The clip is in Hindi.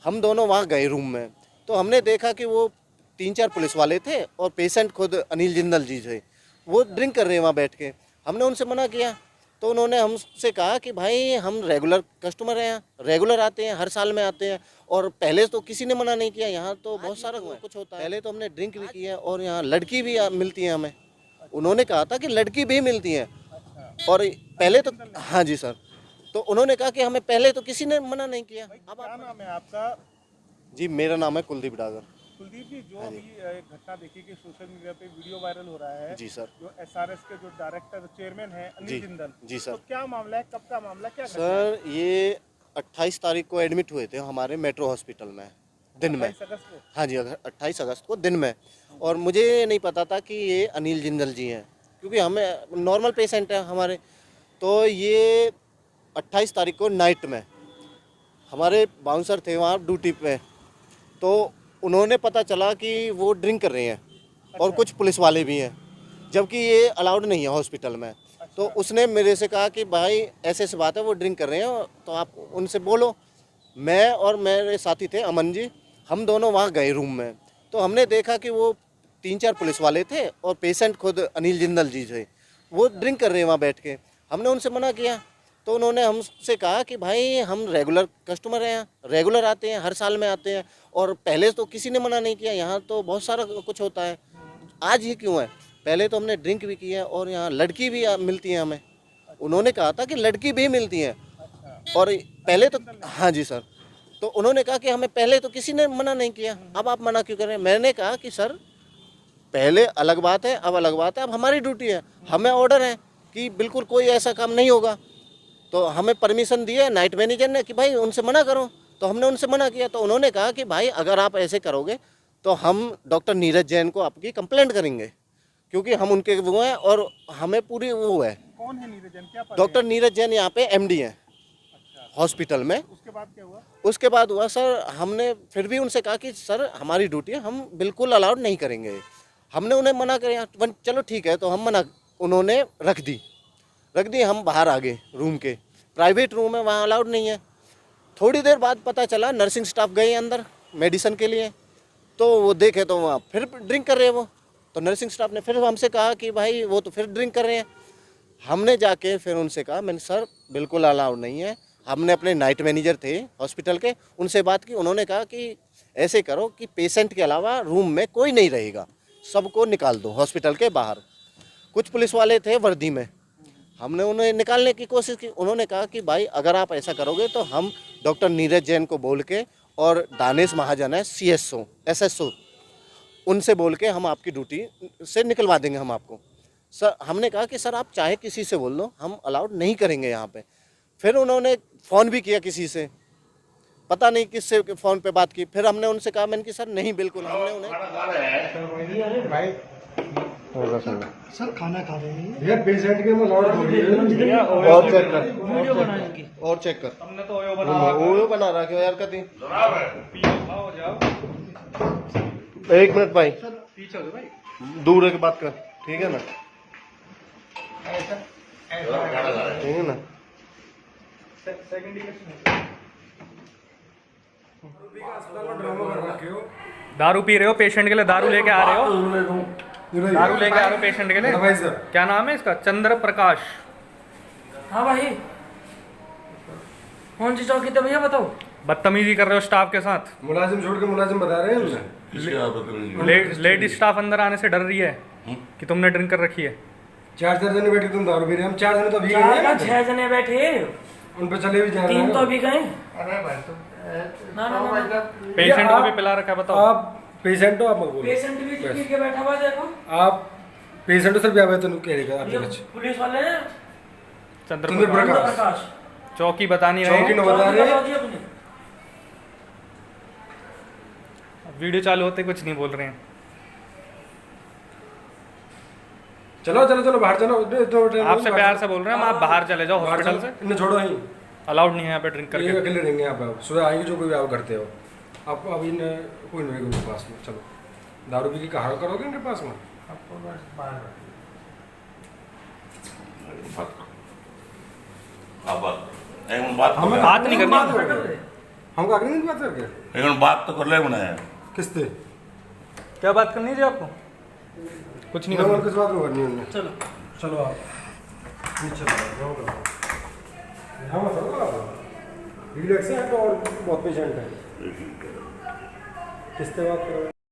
हम दोनों वहाँ गए रूम में, तो हमने देखा कि वो 3-4 पुलिस वाले थे और पेशेंट खुद अनिल जिंदल जी थे, वो ड्रिंक कर रहे हैं वहाँ बैठ के। हमने उनसे मना किया तो उन्होंने हमसे कहा कि भाई हम रेगुलर कस्टमर हैं, रेगुलर आते हैं, हर साल में आते हैं, और पहले तो किसी ने मना नहीं किया, यहाँ तो बहुत सारा कुछ होता है। पहले तो हमने ड्रिंक भी किया और यहाँ लड़की भी मिलती है हमें। उन्होंने कहा था कि लड़की भी मिलती है, और पहले तो हाँ जी सर, तो उन्होंने कहा कि हमें पहले तो किसी ने मना नहीं किया। अब क्या नाम है आपका? जी मेरा नाम है कुलदीप डागर। कुलदीप जी, जो अभी एक घटना देखी कि सोशल मीडिया पे वीडियो वायरल हो रहा है, जी सर। जो एसआरएस के जो डायरेक्टर चेयरमैन है अनिल जिंदल, जी सर। तो क्या मामला है, कब का मामला, क्या घटना सर ये 28 तारीख को एडमिट हुए थे हमारे मेट्रो हॉस्पिटल में दिन में। 28 अगस्त को? हाँ जी 28 अगस्त को दिन में, और मुझे नहीं पता था कि ये अनिल जिंदल जी हैं, क्योंकि हमें नॉर्मल पेशेंट है हमारे। तो ये 28 तारीख को नाइट में हमारे बाउंसर थे वहाँ ड्यूटी पे, तो उन्होंने पता चला कि वो ड्रिंक कर रहे हैं और कुछ पुलिस वाले भी हैं, जबकि ये अलाउड नहीं है हॉस्पिटल में। तो उसने मेरे से कहा कि भाई ऐसे ऐसे बात है, वो ड्रिंक कर रहे हैं तो आप उनसे बोलो। मैं और मेरे साथी थे अमन जी, हम दोनों वहाँ गए रूम में, तो हमने देखा कि वो 3-4 पुलिस वाले थे और पेशेंट खुद अनिल जिंदल जी थे, वो ड्रिंक कर रहे हैं वहाँ बैठ के। हमने उनसे मना किया तो उन्होंने हमसे कहा कि भाई हम रेगुलर कस्टमर हैं, रेगुलर आते हैं, हर साल में आते हैं, और पहले तो किसी ने मना नहीं किया, यहाँ तो बहुत सारा कुछ होता है, आज ही क्यों है? पहले तो हमने ड्रिंक भी किया और यहाँ लड़की भी मिलती है हमें। उन्होंने कहा था कि लड़की भी मिलती है, और पहले तो हाँ जी सर, तो उन्होंने कहा कि हमें पहले तो किसी ने मना नहीं किया, अब आप मना क्यों कर रहे हैं? मैंने कहा कि सर पहले अलग बात है, अब अलग बात है, अब हमारी ड्यूटी है, हमें ऑर्डर है कि बिल्कुल कोई ऐसा काम नहीं होगा। तो हमें परमिशन दी है नाइट मैनेजर ने कि भाई उनसे मना करो, तो हमने उनसे मना किया। तो उन्होंने कहा कि भाई अगर आप ऐसे करोगे तो हम डॉक्टर नीरज जैन को आपकी कंप्लेंट करेंगे, क्योंकि हम उनके वो हैं और हमें पूरी वो है। कौन है नीरज जैन, क्या पद है? डॉक्टर नीरज जैन यहाँ पे एमडी हैं हॉस्पिटल में। उसके बाद क्या हुआ? उसके बाद हुआ सर, हमने फिर भी उनसे कहा कि सर हमारी ड्यूटी है, हम बिल्कुल अलाउड नहीं करेंगे। हमने उन्हें मना किया, चलो ठीक है, तो हम मना, उन्होंने रख दी, हम बाहर आ गए रूम के, प्राइवेट रूम है वहाँ अलाउड नहीं है। थोड़ी देर बाद पता चला नर्सिंग स्टाफ गए अंदर मेडिसिन के लिए, तो वो देखे तो वहाँ फिर ड्रिंक कर रहे हैं वो। तो नर्सिंग स्टाफ ने फिर हमसे कहा कि भाई वो तो फिर ड्रिंक कर रहे हैं। हमने जाके फिर उनसे कहा, मैंने सर बिल्कुल अलाउड नहीं है। हमने अपने नाइट मैनेजर थे हॉस्पिटल के, उनसे बात की, उन्होंने कहा कि ऐसे करो कि पेशेंट के अलावा रूम में कोई नहीं रहेगा, सबको निकाल दो हॉस्पिटल के बाहर। कुछ पुलिस वाले थे वर्दी में, हमने उन्हें निकालने की कोशिश की। उन्होंने कहा कि भाई अगर आप ऐसा करोगे तो हम डॉक्टर नीरज जैन को बोल के, और दानिश महाजन है CSO SSO, उनसे बोल के हम आपकी ड्यूटी से निकलवा देंगे हम आपको। सर हमने कहा कि सर आप चाहे किसी से बोल लो, हम अलाउड नहीं करेंगे यहाँ पे। फिर उन्होंने फ़ोन भी किया किसी से, पता नहीं किससे फ़ोन पे बात की। फिर हमने उनसे कहा, मैंने कि सर नहीं बिल्कुल, हमने उन्हें सर खाना खा रहे हैं भैया पेशेंट के में लॉट हो रही है। और चेक कर, वीडियो बना इनकी। और चेक कर, हमने तो ओयो वो बना रहा क्यों यार कती। एक मिनट भाई, पीछे हो भाई, दूर रह के बात कर, ठीक है ना, ठीक है ना। दारू पी रहे हो पेशेंट के लिए, दारू लेके आ रहे हो, दारू लेके आ रहे हो पेशेंट के लिए। भाई सर क्या नाम है इसका? चंद्र प्रकाश। हाँ भाई, कौन सी चौकी थे भैया बताओ? बदतमीजी कर रहे हो स्टाफ के साथ। मुलाजिम छोड़ के मुलाजिम बता रहे हैं हमने। लेडीज स्टाफ अंदर आने से डर रही है कि तुमने ड्रिंक कर रखी है। 4 जने बैठे तुम दारू पी रहे हैं, हम 4 जने तो अभी गए 6 जने बैठे, उन पे चले भी जा रहे 3 तो हैं। अभी गए। ना पेशेंट को भी पिला रखा है, बताओ। आप पेशेंट हो, आप मत बोलो। पेशेंट भी पी के बैठा हुआ है, देखो। आप पेशेंट हो सर, भी तो कह रहे आप ये कुछ पुलिस वाले हैं, चंद्र प्रकाश चौकी बता नहीं चौकी रहे। न बता रहे। चौकी अपनी। वीडियो चालू होते कुछ नहीं बोल रहे हैं। चलो चलो चलो बाहर चलो। आपसे प्यार से बोल रहे हैं हम, आप बाहर चले जाओ हॉस्पिटल से। इन्हें छोड़ो, ही अलाउड नहीं है यहाँ पे ड्रिंक ये करके। अकेले रहेंगे आप सुबह आएंगे जो कोई आप करते हो। आप अभी कोई नहीं उनके पास में, चलो दारू पी के कहा करोगे उनके पास में। बात नहीं करनी। हमको आगे नहीं बात करके लेकिन बात तो कर ले बनाया किससे क्या बात करनी है आपको? कुछ नहीं नॉर्मल करना। किस बात में करनी है उन्हें? चलो चलो आप नीचे जाओ यहाँ मत चलो आप रिलैक्स है तो और बहुत पेशेंट है किससे बात करो